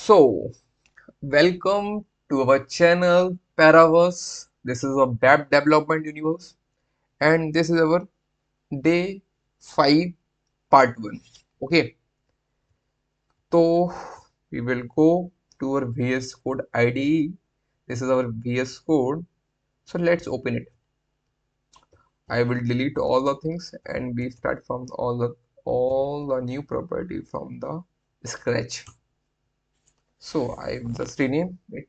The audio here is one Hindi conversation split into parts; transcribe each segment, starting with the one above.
So, welcome to our channel Paraverse. This is a web development universe, and this is our day 5 part 1. Okay, so we will go to our VS Code IDE. This is our VS Code. So, let's open it. I will delete all the things and we start from all the new property from the scratch. So, I will just rename it.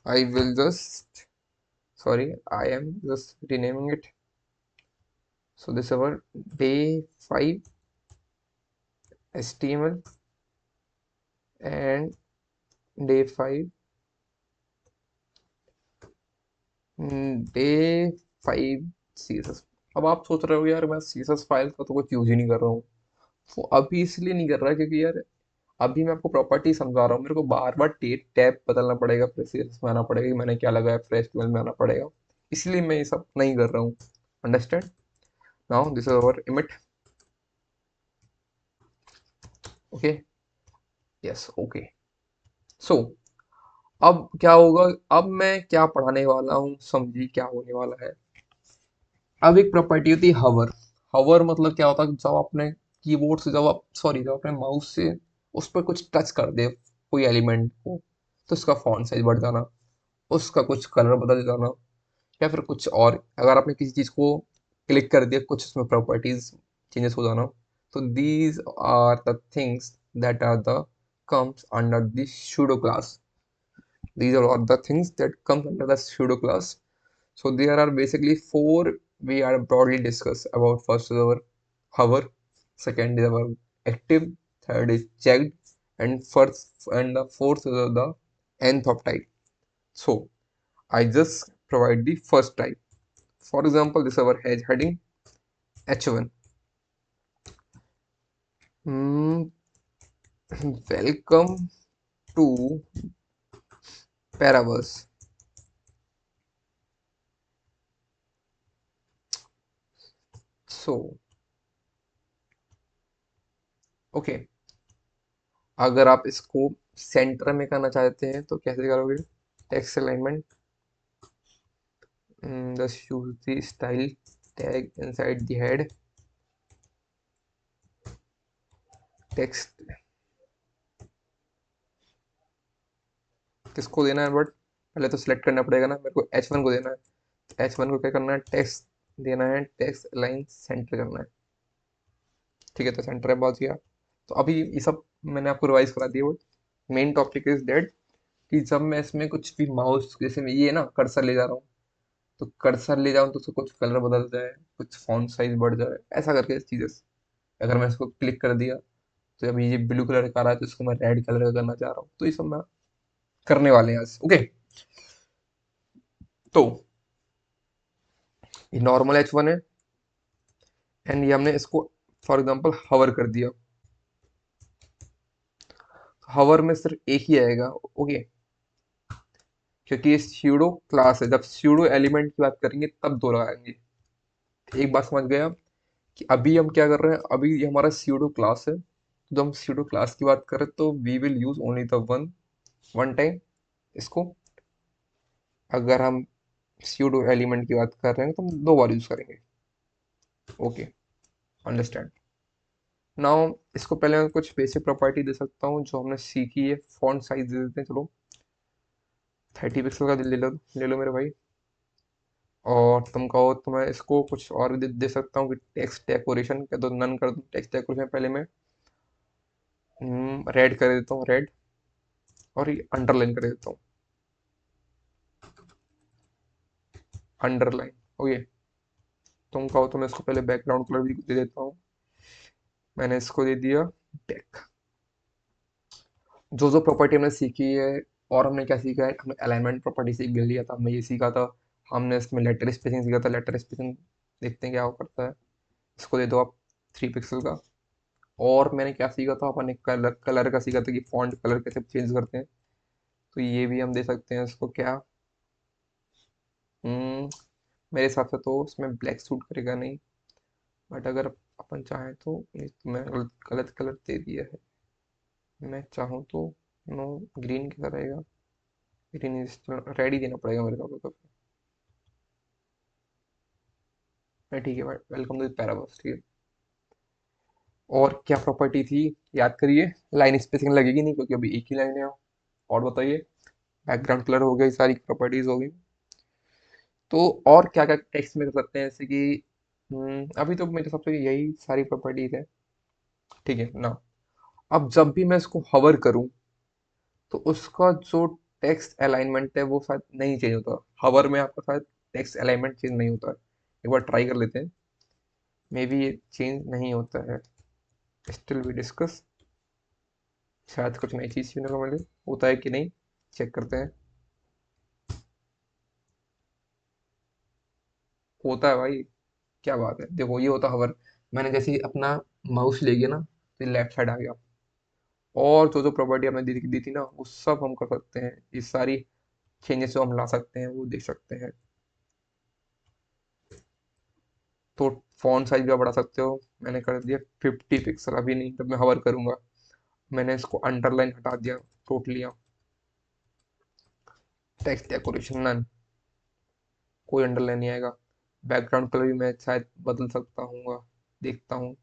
I will just sorry, I am just renaming it. So this is our day 5 HTML and day 5 day 5 CSS. अब आप सोच रहे हो यार मैं CSS फाइल का तो कुछ यूज ही नहीं कर रहा हूँ। वो अभी इसलिए नहीं कर रहा क्योंकि यार अभी मैं आपको प्रॉपर्टी समझा रहा हूँ, मेरे को बार बार टैब बदलना पड़ेगा, फिर CSS में आना पड़ेगा कि मैंने क्या लगाया, फिर HTML में आना पड़ेगा, इसलिए मैं ये सब नहीं कर रहा हूँ। Understand? Now this is our image. Okay, yes, okay. So अब क्या होगा, अब मैं क्या पढ़ाने वाला हूँ, समझिए क्या होने वाला है. अब एक प्रॉपर्टी होती है हवर. हवर मतलब क्या होता है, जब अपने कीबोर्ड से जब आप सॉरी जब अपने माउस से उस पर कुछ टच कर दे कोई एलिमेंट को, तो उसका फॉन्ट साइज बढ़ जाना, उसका कुछ कलर बदल जाना, या फिर कुछ और अगर आपने किसी चीज़ को क्लिक कर दिया कुछ उसमें प्रॉपर्टीज चेंजेस हो जाना. तो these are the things that are the comes under the pseudo class. These are all the things that comes under the pseudo class. So there are basically four we are broadly discuss about. First is our hover, second is our active, third is checked, and first and the fourth is the nth of type. So I just provide the first type. For example, this is our heading h1. Hmm, welcome to Paraverse. So okay, अगर आप इसको सेंटर में करना चाहते हैं तो कैसे करोगे? Text alignment, just use the style tag inside the head text. किसको देना है? बट पहले तो सिलेक्ट करना पड़ेगा ना, मेरे को h1 को देना है. h1 को क्या करना है? टेक्स्ट देना है, टेक्स्ट अलाइन सेंटर करना है. ठीक है, तो सेंटर है, पहुंच गया. तो अभी ये सब मैंने आपको रिवाइज करा दिया. But main topic is that कि जब मैं इसमें कुछ भी माउस जैसे मैं ये ना कर्सर ले जा रहा हूँ, तो कर्सर ले जाऊँ तो उसको कुछ कलर बदल जाए, कुछ फॉन्ट साइज बढ़ जाए, ऐसा करके चीजें. अगर मैं इसको क्लिक कर दिया तो अभी ये ब्लू कलर का रहा है तो इसको मैं रेड कलर का करना चाह रहा हूँ, तो ये सब मैं करने वाले हैं आज. ओके, तो ये नॉर्मल H1 है एंड ये हमने इसको फॉर एग्जांपल हवर कर दिया. हवर में सिर्फ एक ही आएगा. ओके, क्योंकि ये स्यूडो क्लास है, जब स्यूडो एलिमेंट की बात करेंगे तब दो लगाएंगे. एक बात समझ गए आप कि अभी हम क्या कर रहे हैं? अभी ये हमारा स्यूडो क्लास है, तो जब हम स्यूडो क्लास की बात करें तो we will use only the one time इसको. अगर हम स्यूडो एलिमेंट की बात कर रहे हैं तो हम दो बार यूज करेंगे. Okay, understand. नाउ इसको पहले मैं कुछ बेसिक प्रॉपर्टी दे सकता हूँ जो हमने सीखी है. फॉन्ट साइज दे देते हैं, चलो 30 पिक्सल का ले लो मेरे भाई. और तुम कहो तो मैं इसको कुछ और भी दे सकता हूँ कि टेक्स्ट डेकोरेशन का तो नन कर दूँ. टेक्स्ट डेकोरेशन पहले मैं रेड कर देता हूँ, रेड, और ये अंडरलाइन कर देता हूँ, अंडरलाइन. ओके, तुम कहो तो मैं इसको पहले बैकग्राउंड कलर भी दे देता हूँ. मैंने इसको दे दिया टेक. जो जो प्रॉपर्टी हमने सीखी है, और हमने क्या सीखा है, हमने अलाइनमेंट प्रॉपर्टी सीख लिया था, हमने ये सीखा था, हमने इसमें लेटर स्पेसिंग सीखा था. लेटर स्पेसिंग देखते हैं क्या वो करता है. इसको दे दो आप 3 पिक्सल का. और मैंने क्या सीखा था, अपन ने कलर कलर का सीखा था कि फॉन्ट कलर कैसे चेंज करते हैं, तो ये भी हम दे सकते हैं इसको क्या. मेरे हिसाब से तो इसमें ब्लैक सूट करेगा नहीं, बट अगर अपन चाहें तो मैं गलत गलत कलर दे दिया है। मैं चाहूँ तो नो, ग्रीन कैसा रहेगा? ग्रीन इज रेड ही देना पड़ेगा मेरे को तो। मैं ठीक है भाई, वेलकम टू पैराबॉक्स, ठीक है। और क्या प्रॉपर्टी थी, याद करिए। लाइन स्पेसिंग लगेगी नहीं क्योंकि अभी एक ही लाइन है। और बताइए। बैकग्राउंड कलर हो गई, सारी प्रॉपर्टीज हो गई। तो और क्या क्या टेक्स्ट में कर सकते हैं, जैसे कि अभी तो मेरे हिसाब से यही सारी प्रॉपर्टीज है, ठीक है ना। अब जब भी मैं इसको हवर करूं तो उसका जो टेक्स्ट अलाइनमेंट है वो शायद नहीं चेंज होता। हवर में आपका शायद टेक्स्ट अलाइनमेंट चेंज नहीं होता है। एक बार ट्राई कर लेते हैं, मे बी ये चेंज नहीं होता है। स्टिल वी डिस्कस, शायद कुछ नई चीज़ सीखने को मिले। होता है कि नहीं, चेक करते हैं। होता है भाई, क्या बात है, देखो ये होता हवर। मैंने जैसे ही अपना माउस ले गया ना तो लेफ्ट साइड आ गया। और जो जो प्रॉपर्टी हमने दी थी ना वो सब हम कर सकते हैं। ये सारी चेंजेस जो हम ला सकते हैं वो देख सकते हैं। तो फॉन्ट साइज भी आप बढ़ा सकते हो। मैंने कर दिया 50 पिक्सल, अभी नहीं, जब मैं हवर करूंगा। मैंने इसको अंडरलाइन हटा दिया टोटली। टेक्स्ट डेकोरेशन नन, कोई अंडरलाइन नहीं आएगा। बैकग्राउंड कलर भी मैं शायद बदल सकता हूँ, देखता हूँ।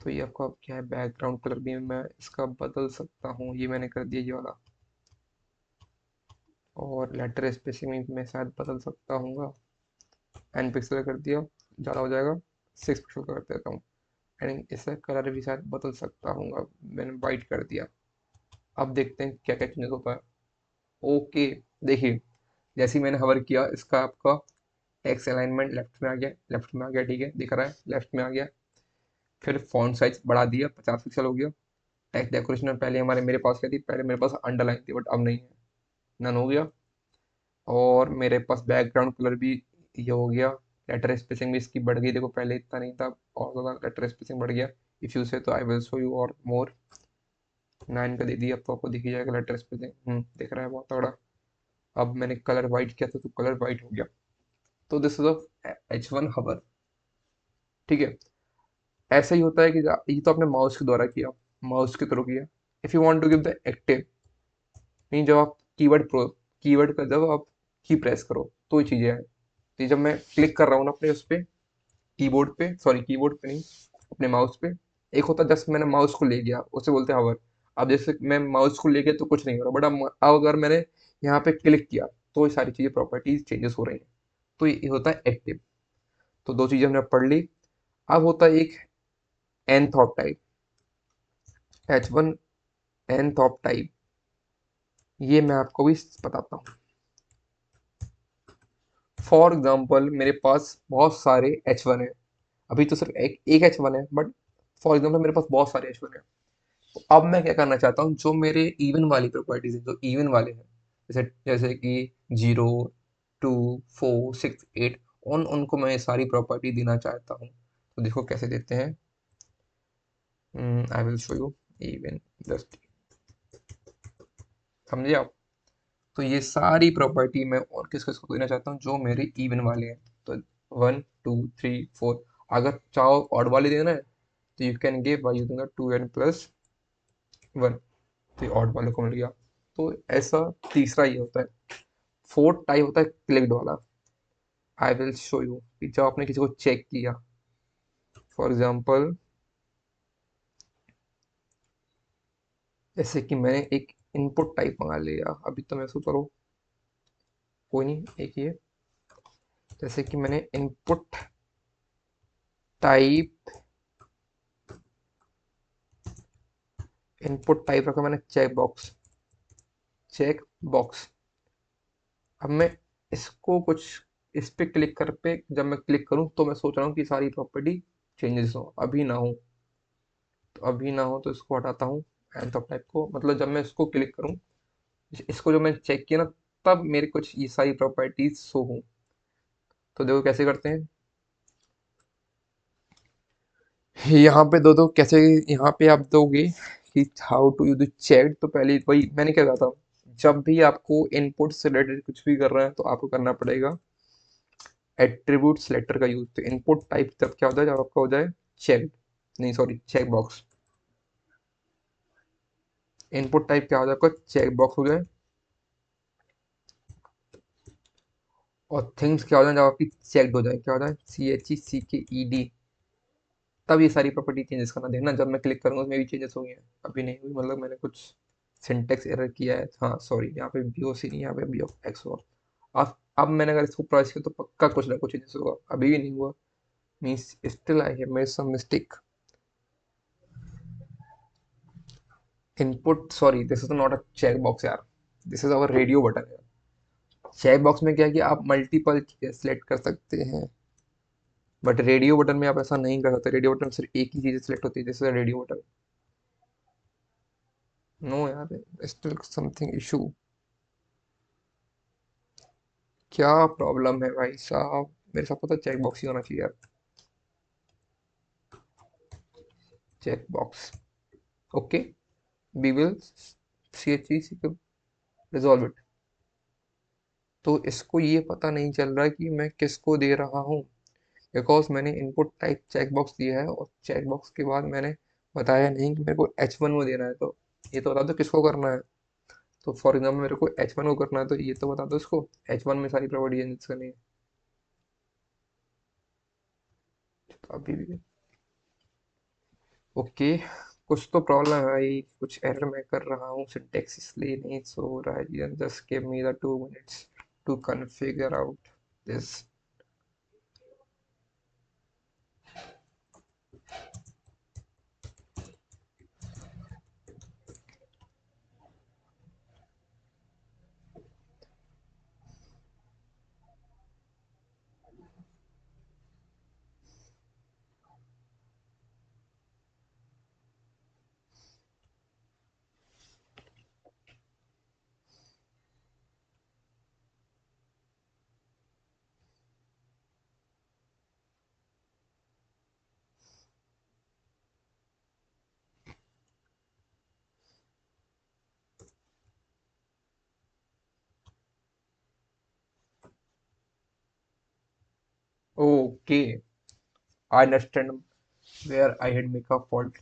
तो ये आपका क्या है, बैकग्राउंड कलर भी मैं इसका बदल सकता हूँ, ये मैंने कर दिया ये वाला। और लेटर स्पेसिंग भी मैं शायद बदल सकता हूँ। 10 पिक्सल कर दिया, ज़्यादा हो जाएगा। 6 पिक्सल कर देता हूँ। एंड इसका कलर भी शायद बदल सकता हूँ, मैंने वाइट कर दिया। अब देखते हैं क्या क्या चेंजेस होता है। ओके, देखिए, जैसे ही मैंने हवर किया इसका आपका टेक्स्ट अलाइनमेंट लेफ्ट में आ गया, लेफ्ट में आ गया, ठीक है, दिख रहा है, लेफ्ट में आ गया। फिर फॉन्ट साइज बढ़ा दिया, 50 पिक्सल हो गया। टेक्स्ट डेकोरेशन में पहले हमारे मेरे पास क्या थी, पहले मेरे पास अंडरलाइन थी बट अब नहीं है, नन हो गया। और मेरे पास बैकग्राउंड कलर भी ये हो गया। लेटर स्पेसिंग भी इसकी बढ़ गई, देखो पहले इतना नहीं था, और ज़्यादा लेटर स्पेसिंग बढ़ गया। इफ़ यू से तो आई विल शो यू और मोर। 9 का दे दिया, अब तो आपको दिख ही जाएगा लेटर स्पेसिंग, दिख रहा है बहुत तगड़ा। अब मैंने कलर वाइट किया था तो कलर वाइट हो गया। तो दिस इज अ H1 हवर, ठीक है। ऐसा ही होता है कि ये तो आपने माउस के द्वारा किया, माउस के थ्रू किया। If you want to give the active, नहीं, जब आप कीवर्ड का जब आप की प्रेस करो तो ये चीज़ें हैं। तो जब मैं क्लिक कर रहा हूँ ना अपने उस पर, कीबोर्ड पे, सॉरी कीबोर्ड पे नहीं, अपने माउस पे। एक होता है जस्ट मैंने माउस को ले गया, उसे बोलते हैं हवर। अब जैसे मैं माउस को ले गया तो कुछ नहीं हो रहा, बट अब अगर मैंने यहाँ पे क्लिक किया तो ये सारी चीज़ें प्रॉपर्टीज चेंजेस हो रही हैं। तो ये होता है एक्टिव। तो दो चीज़ें हमने पढ़ ली। अब होता है एक nth of type, H1 nth of type. ये मैं आपको भी बताता हूँ। फॉर एग्जाम्पल मेरे पास बहुत सारे H1 है। अभी तो सिर्फ एक H1 है, बट फॉर एग्जाम्पल मेरे पास बहुत सारे H1 है। तो अब मैं क्या करना चाहता हूँ, जो मेरे इवन वाली प्रॉपर्टीज है, जो इवन वाले हैं, जैसे जैसे कि 0, 2, 4, 6, 8, उनको मैं ये सारी प्रॉपर्टी देना चाहता हूँ। तो देखो कैसे देते हैं। I will show you even, just, समझे आप। तो ये सारी प्रॉपर्टी मैं और किस किस को देना चाहता हूँ, जो मेरे इवन वाले हैं। तो 1, 2, 3, 4। अगर चाहो ऑड वाले देना है तो you can give by using 2n+1। तो ये ऑड वाले को मिल गया। तो ऐसा तीसरा ये होता है। फोर्थ टाइप होता है क्लिक्ड वाला। आई विल शो यू कि जब आपने किसी को चेक किया, फॉर एग्जाम्पल जैसे कि मैंने एक इनपुट टाइप मंगा लिया, अभी तो मैं सोच रहा हूँ, कोई नहीं, एक ये, जैसे कि मैंने टाइप इनपुट टाइप रखा मैंने चेक बॉक्स। अब मैं इसको कुछ, इस पे क्लिक कर पे जब मैं क्लिक करूं तो मैं सोच रहा हूँ कि सारी प्रॉपर्टी चेंजेस हो, अभी ना हो। तो अभी ना हो तो इसको हटाता हूँ, एंड ऑफ टाइप को, मतलब जब मैं इसको क्लिक करूँ, इसको जो मैंने चेक किया ना, तब मेरे कुछ ये सारी प्रॉपर्टीज शो हो। तो देखो कैसे करते हैं। यहाँ पे दो दो कैसे, यहाँ पे आप दोगे कि how to you the check. तो पहले वही मैंने क्या कहा था, जब भी आपको इनपुट से रिलेटेड कुछ भी कर रहा है तो आपको करना पड़ेगा एट्रीब्यूट्स लेटर का यूज, तो इनपुट टाइप तब क्या होता है जब आपका हो जाए चेक, नहीं sorry check box. Input type क्या हो जाए आपका, चेक बॉक्स हो जाए। और थिंग्स क्या हो जाए जब आपकी चेक्ड हो जाए, क्या हो जाए CHECKED। तब ये सारी प्रॉपर्टी चेंजेस करना, देखना जब मैं क्लिक करूंगा उसमें भी चेंजेस हो गए हैं, अभी नहीं हुई, मतलब मैंने कुछ सिंटेक्स एरर किया है, हाँ सॉरी, यहाँ पे BOC नहीं, यहाँ पे BOX हुआ। अब मैंने अगर इसको प्रेस किया तो पक्का कुछ ना कुछ चेंजेस होगा, अभी भी नहीं हुआ, means still I have made some mistake. Input sorry, this is not a check box यार, this is our radio button है। चेक बॉक्स में क्या है कि आप मल्टीपल चीजें सिलेक्ट कर सकते हैं, बट रेडियो बटन में आप ऐसा नहीं कर सकते, रेडियो बटन में सिर्फ एक ही चीज सिलेक्ट होती है, जैसे रेडियो बटन। नो यार, स्टिल समथिंग इशू, क्या प्रॉब्लम है भाई साहब, मेरे साथ पता चेक बॉक्स ही होना चाहिए यार, check box. Okay, we will CHE resolve it. तो इसको ये पता नहीं चल रहा कि मैं किसको दे रहा हूँ, बिकॉज मैंने इनपुट टाइप चेक बॉक्स दिया है और चेक बॉक्स के बाद मैंने बताया नहीं कि मेरे को H1 में देना है, तो ये तो बता दो किसको करना है। तो फॉर एग्जाम्पल मेरे को H1 को करना है, तो ये तो बता दो इसको H1 में सारी प्रॉपर्टी चेंज करनी है। तो अभी भी ओके, कुछ तो प्रॉब्लम है भाई, कुछ एरर मैं कर रहा हूँ, सिंटेक्स इसलिए नहीं सो रहा है, just give me the 2 minutes to configure out this. Okay, I understand where I had make a fault.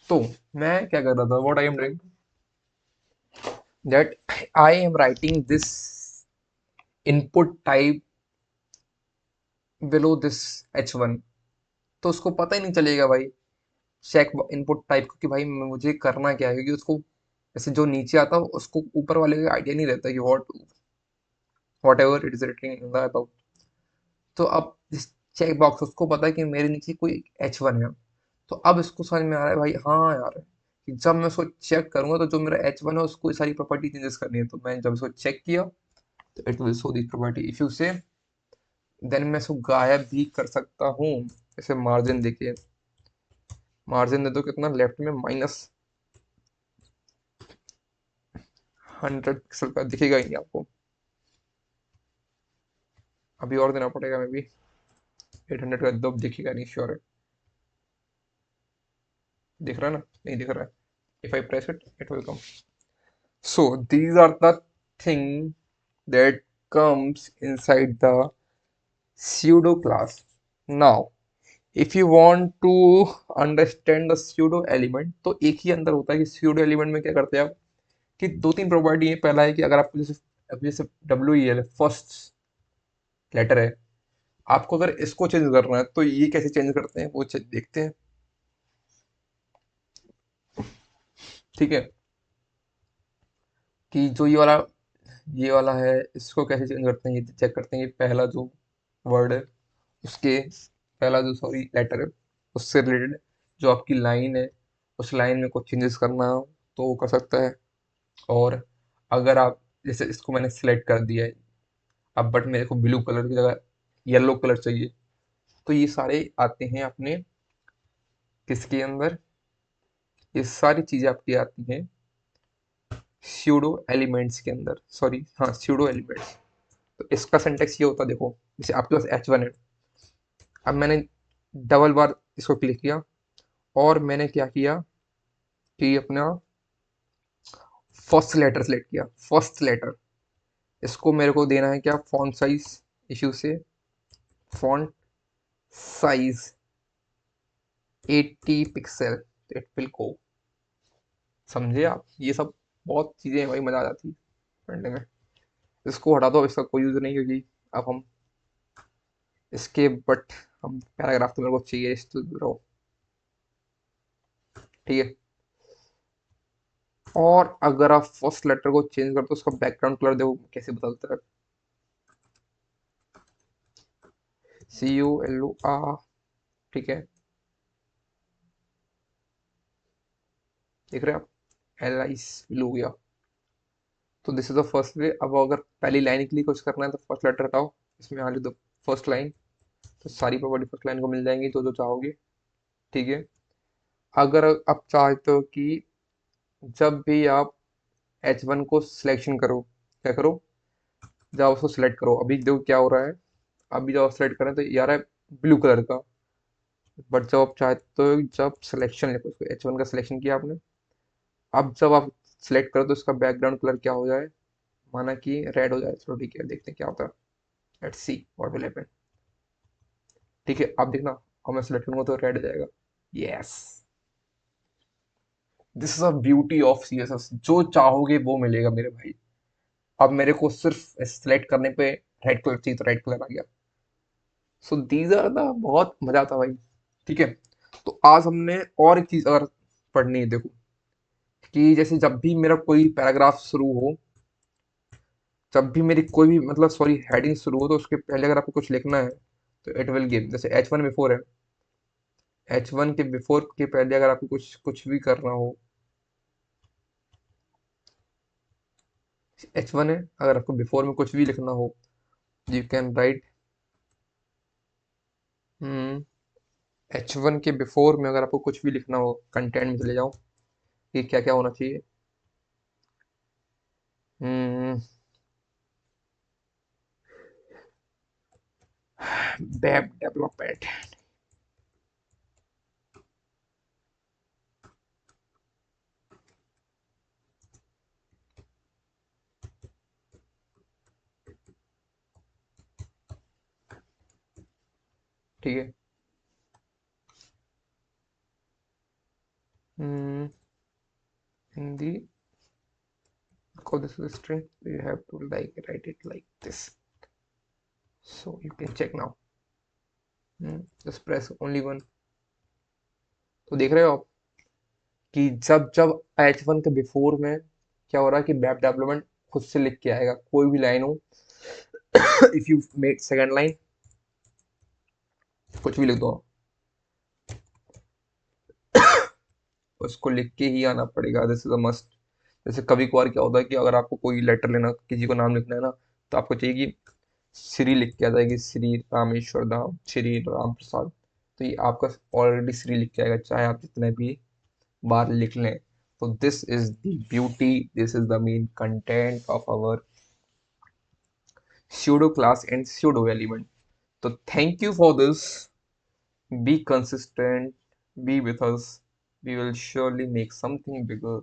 तो मैं क्या कर रहा था, what I am doing, that I am writing this input type below this H1, तो उसको पता ही नहीं चलेगा भाई चेक इनपुट टाइप को कि भाई मुझे करना क्या है, क्योंकि उसको जैसे जो नीचे आता है उसको ऊपर वाले का आइडिया नहीं रहता कि whatever it is written in the about. तो अब इस चेक बॉक्स उसको पता है कि मेरे नीचे कोई H1 है, तो अब इसको समझ में आ रहा है भाई, हाँ यार कि जब मैं उसको चेक करूंगा तो जो मेरा H1 है उसको सारी प्रॉपर्टी चेंजेस करनी है, तो मैं जब इसको चेक किया तो it will show this property, if you से देन मैं इसको गायब भी कर सकता हूँ। जैसे मार्जिन देखिए, मार्जिन दे दो कितना लेफ्ट में -100 पिक्सल का, दिखेगा ही नहीं आपको, अभी और देना पड़ेगा मे बी 800 का, दब दिखेगा नहीं, श्योर है, दिख रहा है ना, नहीं दिख रहा है, if I press it it will come. So these are the thing that comes inside the pseudo class. Now if you want to understand the pseudo element, तो एक ही अंदर होता है कि pseudo element में क्या करते हैं आप, कि दो तीन प्रॉपर्टी है, पहला है कि अगर आपको जैसे अब जैसे WEL फर्स्ट लेटर है, आपको अगर इसको चेंज करना है तो ये कैसे चेंज करते हैं वो देखते हैं, ठीक है, कि जो ये वाला है इसको कैसे चेंज करते हैं, ये चेक करते हैं कि पहला जो वर्ड है उसके, पहला जो सॉरी लेटर है उससे रिलेटेड जो आपकी लाइन है, उस लाइन में कुछ चेंजेस करना हो तो वो कर सकता है। और अगर आप जैसे इसको मैंने सिलेक्ट कर दिया है अब, बट मेरे को ब्लू कलर की जगह येलो कलर चाहिए, तो ये सारे आते हैं अपने किसके अंदर, ये सारी चीजें आपकी आती हैं स्यूडो एलिमेंट्स के अंदर, सॉरी हाँ स्यूडो एलिमेंट्स। तो इसका सिंटेक्स ये होता है, देखो जैसे आपके पास H1 है, अब मैंने डबल बार इसको क्लिक किया और मैंने क्या किया कि अपना फर्स्ट लेटर सेलेक्ट किया, फर्स्ट लेटर, इसको मेरे को देना है क्या, फॉन्ट साइज इश्यू से font size 80 पिक्सल, तो इट विल गो। समझे आप? ये सब बहुत चीजें भाई, मजा आ जाती है पढ़ने में। इसको हटा दो, इसका कोई यूज नहीं, क्योंकि अब हम इसके बट हम पैराग्राफ तो मेरे को चाहिए इस तो रहो, ठीक है। और अगर आप फर्स्ट लेटर को चेंज कर, तो उसका बैकग्राउंड कलर देखो कैसे बदलता है। CULUR, ठीक है, देख रहे हैं आप? LI ब्लू हो गया। तो this is the first way. अब अगर पहली लाइन के लिए कुछ करना है तो फर्स्ट लेटर हटाओ, इसमें आ दो फर्स्ट लाइन, तो सारी प्रॉपर्टी फर्स्ट लाइन को मिल जाएंगी, जो जो चाहोगे, ठीक है। अगर आप चाहते हो कि जब भी आप H1 को सिलेक्शन करो, क्या करो, जब आप उसको सिलेक्ट करो, अभी देखो क्या हो रहा है, अभी जब आप सिलेक्ट करें तो ये आ रहा है ब्लू कलर का। बट जब आप चाहते हो, जब सिलेक्शन लिखो, उसको H1 का सिलेक्शन किया आपने, अब जब आप सिलेक्ट करो तो इसका बैकग्राउंड कलर क्या हो जाए, माना कि रेड हो जाए। चलो ठीक है, देखते हैं क्या होता है। Let's see what will happen. ठीक है, आप देखना, अब मैं सिलेक्ट करूंगा तो रेड हो जाएगा। Yes, this is a beauty of CSS, जो चाहोगे वो मिलेगा मेरे भाई। अब मेरे को सिर्फ सिलेक्ट करने पे रेड कलर चाहिए, तो रेड कलर आ गया। सो दीज आर द, बहुत मजा आता भाई। ठीक है, तो आज हमने और एक चीज अगर पढ़नी है, देखो, कि जैसे जब भी मेरा कोई पैराग्राफ शुरू हो, जब भी मेरी कोई भी मतलब सॉरी हेडिंग शुरू हो, तो उसके पहले अगर आपको कुछ लिखना है, तो इट विल गिव, जैसे H1 बिफोर है, H1 के बिफोर के पहले अगर आपको कुछ कुछ भी करना हो, H1 है, अगर आपको बिफोर में कुछ भी लिखना हो, यू कैन राइट, H1 के बिफोर में अगर आपको कुछ भी लिखना हो, कंटेंट में चले जाओ कि क्या क्या होना चाहिए। वेब डेवलपमेंट, ठीक है। हिंदी को, this is string, you have to like write it like this, so you can check now. Just press only one। तो देख रहे हो आप कि जब जब H1 के बिफोर में क्या हो रहा है कि वेब डेवलपमेंट खुद से लिख के आएगा, कोई भी लाइन हो। If you make second line, कुछ भी लिख दो, उसको लिख के ही आना पड़ेगा, दिस इज अ मस्ट। जैसे कभी कभार क्या होता है कि अगर आपको कोई लेटर लेना, किसी को नाम लिखना है ना, तो आपको चाहिए कि श्री लिख के आ जाएगी, श्री रामेश्वर धाम, श्री राम प्रसाद, तो ये आपका ऑलरेडी श्री लिख के आएगा, चाहे आप जितने भी बार लिख लें। तो this is the beauty, this is the main content of our pseudo class and pseudo element. So thank you for this. Be consistent, be with us. We will surely make something bigger